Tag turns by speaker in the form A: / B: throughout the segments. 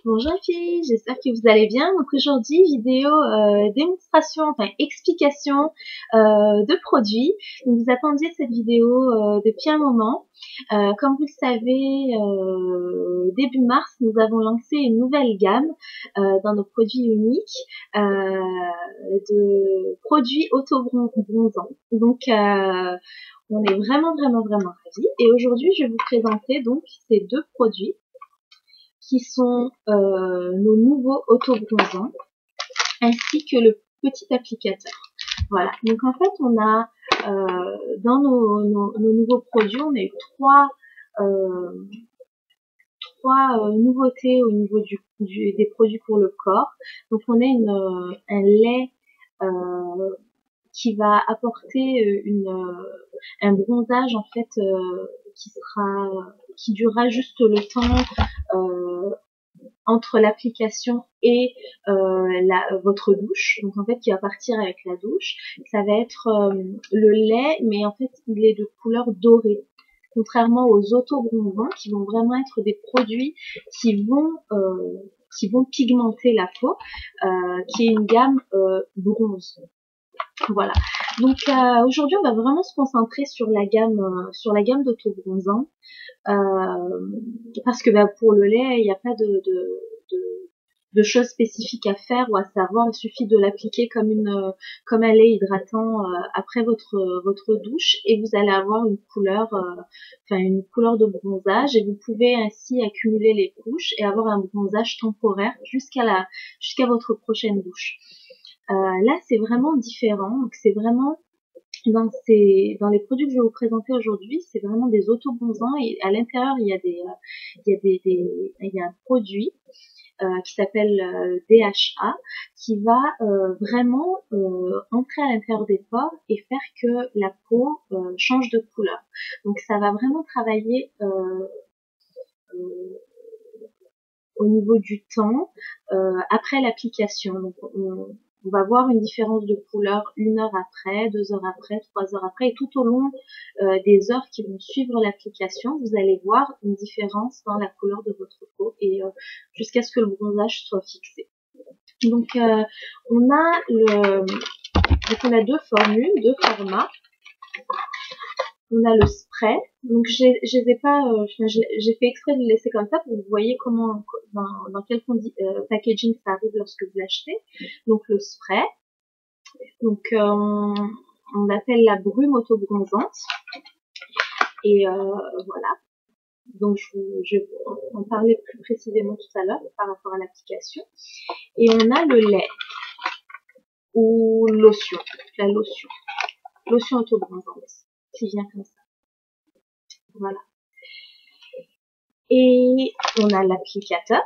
A: Bonjour les filles, j'espère que vous allez bien. Donc aujourd'hui, vidéo démonstration, enfin explication de produits. Donc vous attendiez cette vidéo depuis un moment. Comme vous le savez, début mars, nous avons lancé une nouvelle gamme dans nos produits uniques de produits auto-bronzants. Donc on est vraiment ravis. Et aujourd'hui, je vais vous présenter donc ces deux produits qui sont nos nouveaux auto-bronzants, ainsi que le petit applicateur. Voilà, donc en fait on a dans nos nouveaux produits, on a eu trois nouveautés au niveau des produits pour le corps. Donc on a un lait qui va apporter un bronzage en fait qui durera juste le temps entre l'application et votre douche. Donc en fait qui va partir avec la douche. Ça va être le lait, mais en fait il est de couleur dorée. Contrairement aux auto-bronzants qui vont vraiment être des produits qui vont pigmenter la peau, qui est une gamme bronze. Voilà. Donc aujourd'hui, on va vraiment se concentrer sur la gamme d'auto-bronzants, parce que pour le lait, il n'y a pas de choses spécifiques à faire ou à savoir. Il suffit de l'appliquer comme un lait hydratant après votre douche, et vous allez avoir une couleur de bronzage, et vous pouvez ainsi accumuler les couches et avoir un bronzage temporaire jusqu'à votre prochaine douche. Là, c'est vraiment différent. Donc, c'est vraiment dans les produits que je vais vous présenter aujourd'hui, c'est vraiment des auto-bronzants, et à l'intérieur, il y a un produit qui s'appelle DHA, qui va vraiment entrer à l'intérieur des pores et faire que la peau change de couleur. Donc, ça va vraiment travailler au niveau du temps après l'application. Donc, on va voir une différence de couleur 1 heure après, 2 heures après, 3 heures après, et tout au long des heures qui vont suivre l'application, vous allez voir une différence dans la couleur de votre peau, et jusqu'à ce que le bronzage soit fixé. Donc on a deux formules, deux formats. On a le spray. Donc j'ai fait exprès de le laisser comme ça pour que vous voyez comment, dans quel packaging ça arrive lorsque vous l'achetez. Donc le spray. Donc on appelle la brume auto-bronzante. Et voilà. Donc je vais en parler plus précisément tout à l'heure par rapport à l'application. Et on a le lait ou lotion, la lotion auto-bronzante qui vient comme ça. Voilà. Et on a l'applicateur.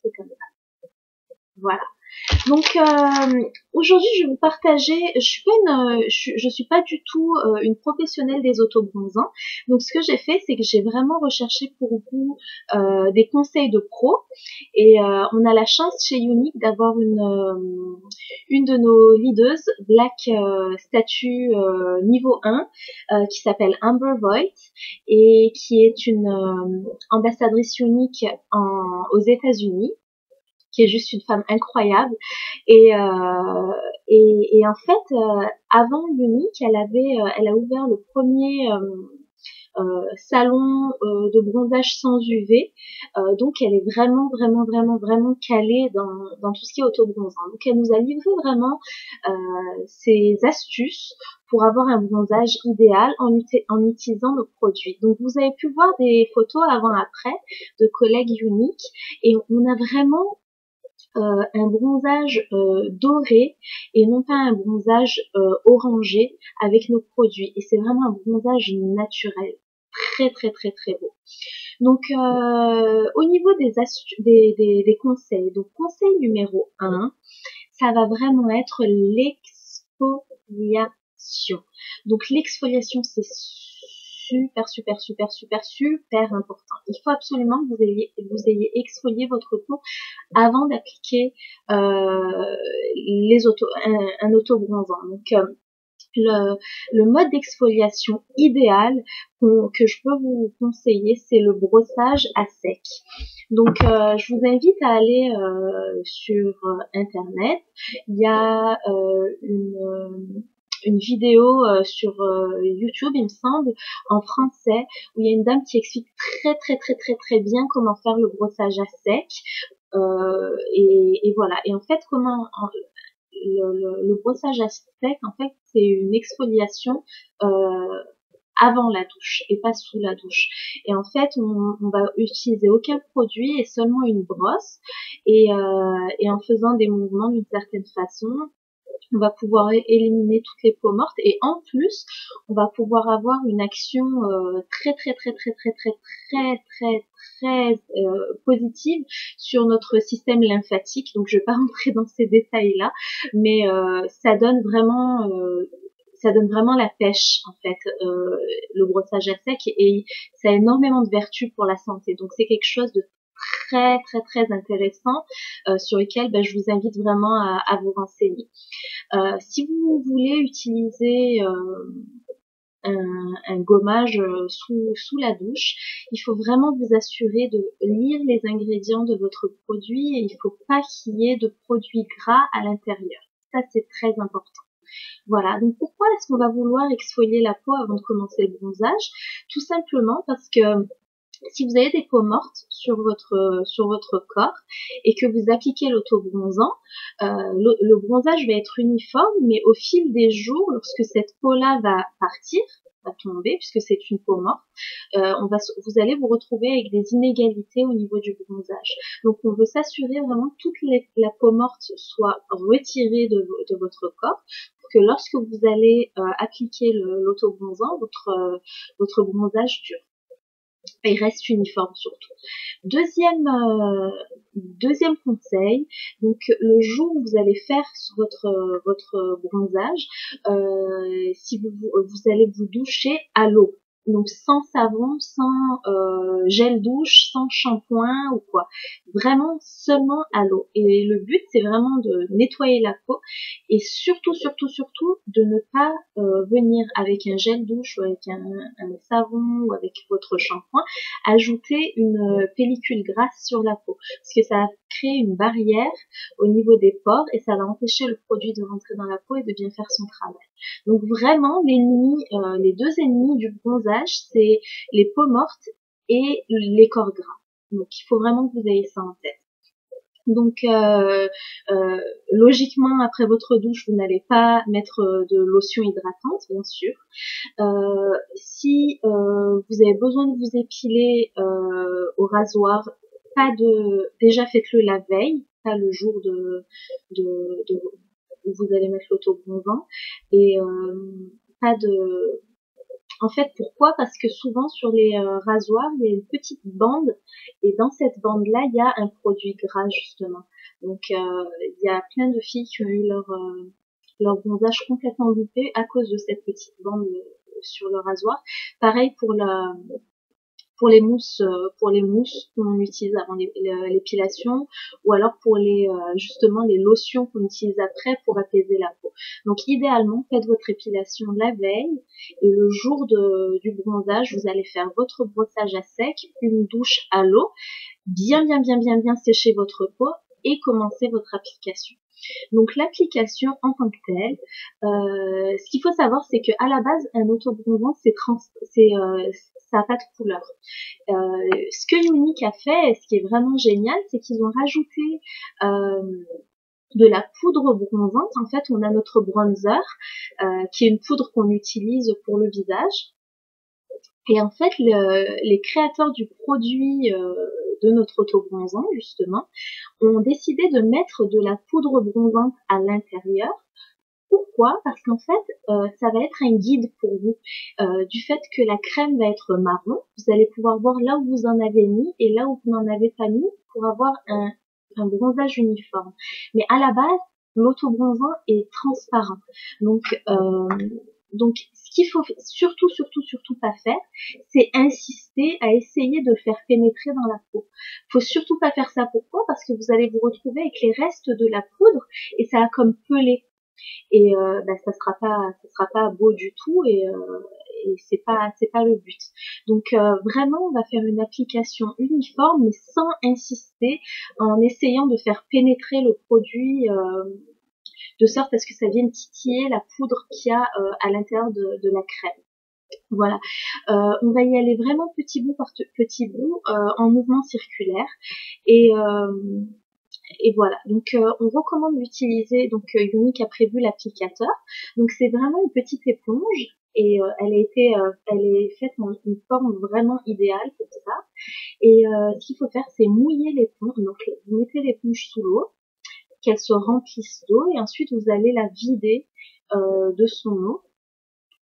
A: C'est comme ça. Voilà. Donc aujourd'hui, je vais vous partager. Je suis pas du tout une professionnelle des auto-bronzants. Donc ce que j'ai fait, c'est que j'ai vraiment recherché pour vous des conseils de pro. Et on a la chance chez Younique d'avoir une de nos leaders, Black statut niveau 1, qui s'appelle Amber Voigt, et qui est une ambassadrice Younique aux États-Unis, qui est juste une femme incroyable. Et en fait, avant Younique, elle a ouvert le premier salon de bronzage sans UV. Donc elle est vraiment calée dans tout ce qui est auto-bronzant. Donc elle nous a livré vraiment ses astuces pour avoir un bronzage idéal en utilisant nos produits. Donc vous avez pu voir des photos avant-après de collègues Younique, et on a vraiment un bronzage doré et non pas un bronzage orangé avec nos produits. Et c'est vraiment un bronzage naturel, très beau. Donc au niveau des conseils, donc conseil numéro 1, ça va vraiment être l'exfoliation. Donc l'exfoliation, c'est super important. Il faut absolument que vous ayez exfolié votre peau avant d'appliquer un auto-bronzant. Donc Le mode d'exfoliation idéal que je peux vous conseiller, c'est le brossage à sec. Donc, je vous invite à aller sur Internet. Il y a une vidéo sur YouTube, il me semble, en français, où il y a une dame qui explique très bien comment faire le brossage à sec. Et voilà. Et en fait, le brossage à sec, en fait, c'est une exfoliation avant la douche et pas sous la douche. Et en fait, on va utiliser aucun produit et seulement une brosse. Et en faisant des mouvements d'une certaine façon, on va pouvoir éliminer toutes les peaux mortes et en plus, on va pouvoir avoir une action très positive sur notre système lymphatique. Donc, je vais pas rentrer dans ces détails-là, mais ça donne vraiment la pêche en fait, le brossage à sec, et ça a énormément de vertus pour la santé. Donc, c'est quelque chose de très intéressant sur lequel je vous invite vraiment à vous renseigner. Si vous voulez utiliser un gommage sous la douche, il faut vraiment vous assurer de lire les ingrédients de votre produit et il ne faut pas qu'il y ait de produits gras à l'intérieur. Ça, c'est très important. Voilà, donc pourquoi est-ce qu'on va vouloir exfolier la peau avant de commencer le bronzage? Tout simplement parce que si vous avez des peaux mortes sur votre corps et que vous appliquez l'autobronzant, le bronzage va être uniforme, mais au fil des jours, lorsque cette peau-là va partir, va tomber, puisque c'est une peau morte, vous allez vous retrouver avec des inégalités au niveau du bronzage. Donc on veut s'assurer vraiment que toute la peau morte soit retirée de votre corps, pour que lorsque vous allez appliquer l'autobronzant, votre bronzage dure et reste uniforme surtout. Deuxième conseil, donc le jour où vous allez faire votre bronzage, si vous allez vous doucher à l'eau. Donc sans savon, sans gel douche, sans shampoing ou quoi. Vraiment seulement à l'eau. Et le but, c'est vraiment de nettoyer la peau et surtout de ne pas venir avec un gel douche ou avec un savon ou avec votre shampoing ajouter une pellicule grasse sur la peau, parce que ça va créer une barrière au niveau des pores et ça va empêcher le produit de rentrer dans la peau et de bien faire son travail. Donc vraiment, les deux ennemis du bronzage, c'est les peaux mortes et les corps gras. Donc il faut vraiment que vous ayez ça en tête. Donc logiquement, après votre douche, vous n'allez pas mettre de lotion hydratante, bien sûr. Si vous avez besoin de vous épiler au rasoir, déjà faites-le la veille, pas le jour où vous allez mettre l'autobronzant, et pas de. En fait, pourquoi? Parce que souvent sur les rasoirs, il y a une petite bande et dans cette bande-là, il y a un produit gras justement. Donc, il y a plein de filles qui ont eu leur bronzage complètement loupé à cause de cette petite bande sur le rasoir. Pareil pour les mousses qu'on utilise avant l'épilation, ou alors pour justement les lotions qu'on utilise après pour apaiser la peau. Donc idéalement, faites votre épilation la veille et le jour du bronzage, vous allez faire votre brossage à sec, une douche à l'eau, bien sécher votre peau et commencer votre application. Donc l'application en tant que telle, ce qu'il faut savoir, c'est que à la base, un autobronzant, ça n'a pas de couleur. Ce que Younique a fait, et ce qui est vraiment génial, c'est qu'ils ont rajouté de la poudre bronzante. En fait, on a notre bronzer, qui est une poudre qu'on utilise pour le visage. Et en fait, les créateurs du produit de notre autobronzant, justement, ont décidé de mettre de la poudre bronzante à l'intérieur. Pourquoi? Parce qu'en fait, ça va être un guide pour vous. Du fait que la crème va être marron, vous allez pouvoir voir là où vous en avez mis et là où vous n'en avez pas mis pour avoir un bronzage uniforme. Mais à la base, l'autobronzant est transparent. Donc, ce qu'il faut surtout pas faire, c'est insister à essayer de le faire pénétrer dans la peau. Faut surtout pas faire ça. Pourquoi? Parce que vous allez vous retrouver avec les restes de la poudre et ça va comme peler. et ça sera pas beau du tout et c'est pas le but. Donc vraiment on va faire une application uniforme mais sans insister, en essayant de faire pénétrer le produit de sorte à ce que ça vienne titiller la poudre qu'il y a à l'intérieur de la crème. Voilà, on va y aller vraiment petit bout par petit bout en mouvement circulaire et voilà. Donc on recommande d'utiliser, donc Younique a prévu l'applicateur. Donc c'est vraiment une petite éponge et elle est faite en une forme vraiment idéale pour ça. Et ce qu'il faut faire, c'est mouiller l'éponge. Donc vous mettez l'éponge sous l'eau, qu'elle se remplisse d'eau et ensuite vous allez la vider de son eau.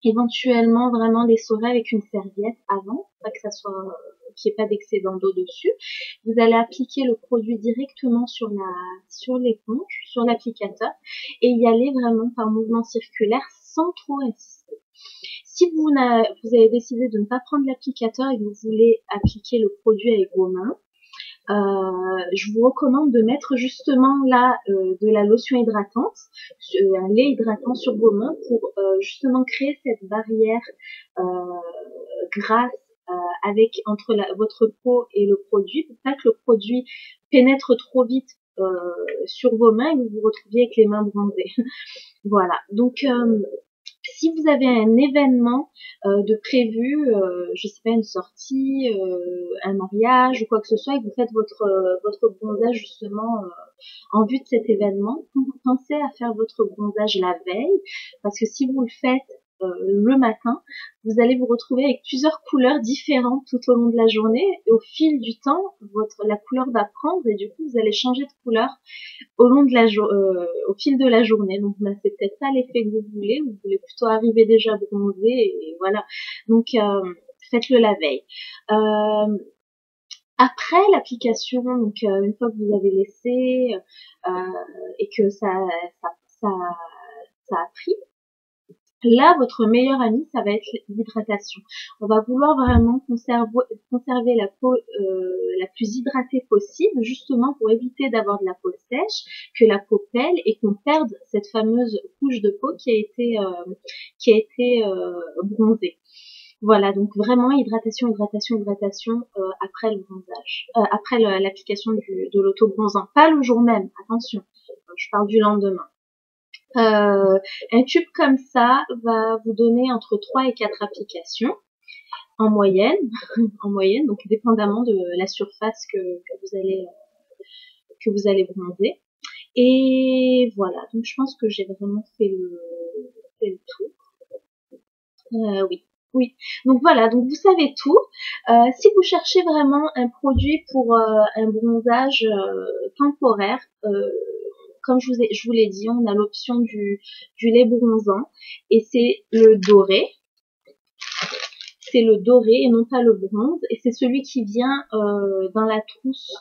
A: Éventuellement vraiment l'essorer avec une serviette avant, pas que ça soit qu'il n'y ait pas d'excédent d'eau dessus. Vous allez appliquer le produit directement sur l'éponge, sur l'applicateur, et y aller vraiment par mouvement circulaire sans trop insister. Si vous avez décidé de ne pas prendre l'applicateur et que vous voulez appliquer le produit avec vos mains, je vous recommande de mettre justement là de la lotion hydratante, un lait hydratant sur vos mains pour justement créer cette barrière grasse avec entre votre peau et le produit, pour pas que le produit pénètre trop vite sur vos mains et que vous vous retrouviez avec les mains bronzées. Voilà, donc si vous avez un événement de prévu, je sais pas, une sortie, un mariage ou quoi que ce soit, et que vous faites votre bronzage justement en vue de cet événement, pensez à faire votre bronzage la veille, parce que si vous le faites le matin, vous allez vous retrouver avec plusieurs couleurs différentes tout au long de la journée, et au fil du temps, la couleur va prendre et du coup vous allez changer de couleur au fil de la journée. Donc c'est peut-être pas l'effet que vous voulez plutôt arriver déjà bronzé et voilà. Donc faites-le la veille. Après l'application, donc une fois que vous avez laissé et que ça a pris, là, votre meilleur ami, ça va être l'hydratation. On va vouloir vraiment conserver la peau la plus hydratée possible, justement pour éviter d'avoir de la peau sèche, que la peau pèle et qu'on perde cette fameuse couche de peau qui a été bronzée. Voilà, donc vraiment hydratation après le bronzage, après l'application de l'auto-bronzant, pas le jour même, attention, je parle du lendemain. Un tube comme ça va vous donner entre 3 et 4 applications en moyenne, donc dépendamment de la surface que vous allez bronzer. Et voilà, donc je pense que j'ai vraiment fait le tour. Oui. Donc voilà, donc vous savez tout. Si vous cherchez vraiment un produit pour un bronzage temporaire, comme je vous l'ai dit, on a l'option du lait bronzant et c'est le doré. C'est le doré et non pas le bronze, et c'est celui qui vient dans la trousse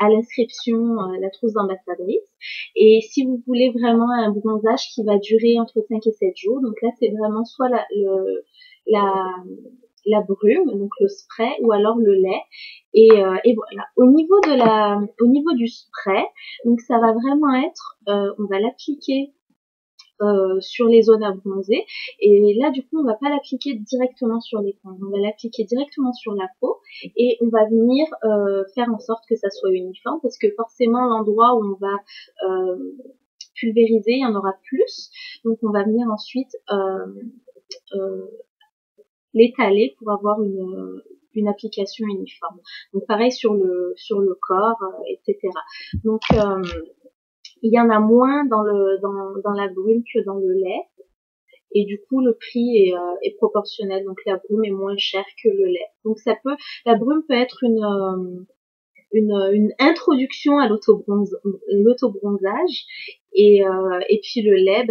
A: à l'inscription, la trousse d'ambassadrice. Et si vous voulez vraiment un bronzage qui va durer entre 5 et 7 jours, donc là c'est vraiment soit la brume, donc le spray, ou alors le lait. Et voilà. Au niveau du spray, donc ça va vraiment être, on va l'appliquer sur les zones à bronzer, et là du coup on va pas l'appliquer directement sur l'éponge, on va l'appliquer directement sur la peau et on va venir faire en sorte que ça soit uniforme, parce que forcément l'endroit où on va pulvériser, il y en aura plus, donc on va venir ensuite l'étaler pour avoir une application uniforme. Donc pareil sur le corps, etc. Donc il y en a moins dans la brume que dans le lait, et du coup le prix est proportionnel. Donc la brume est moins chère que le lait. Donc la brume peut être une introduction à l'autobronzage, et puis le lait,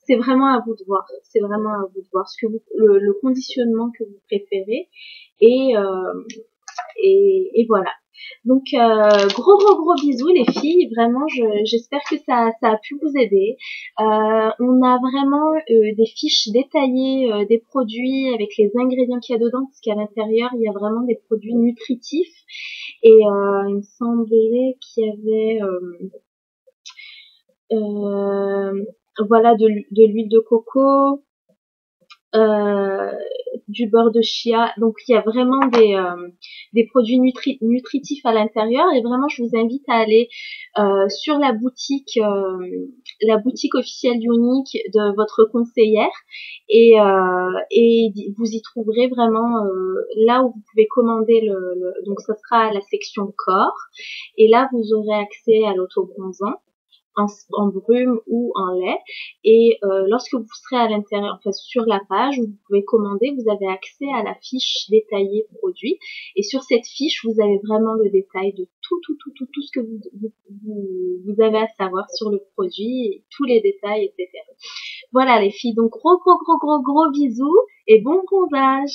A: c'est vraiment à vous de voir. C'est vraiment à vous de voir le conditionnement que vous préférez, et voilà. Donc gros bisous les filles, vraiment j'espère que ça a pu vous aider. On a vraiment des fiches détaillées des produits avec les ingrédients qu'il y a dedans, parce qu'à l'intérieur il y a vraiment des produits nutritifs, et il me semblait qu'il y avait voilà, de l'huile de coco, euh, du beurre de chia. Donc il y a vraiment des produits nutritifs à l'intérieur, et vraiment je vous invite à aller sur la boutique officielle Unique de votre conseillère, et vous y trouverez vraiment là où vous pouvez commander donc ça sera à la section corps, et là vous aurez accès à l'autobronzant en brume ou en lait, et lorsque vous serez à l'intérieur, enfin sur la page où vous pouvez commander, vous avez accès à la fiche détaillée produit, et sur cette fiche vous avez vraiment le détail de tout ce que vous avez à savoir sur le produit, et tous les détails, etc. Voilà les filles, donc gros bisous et bon bronzage.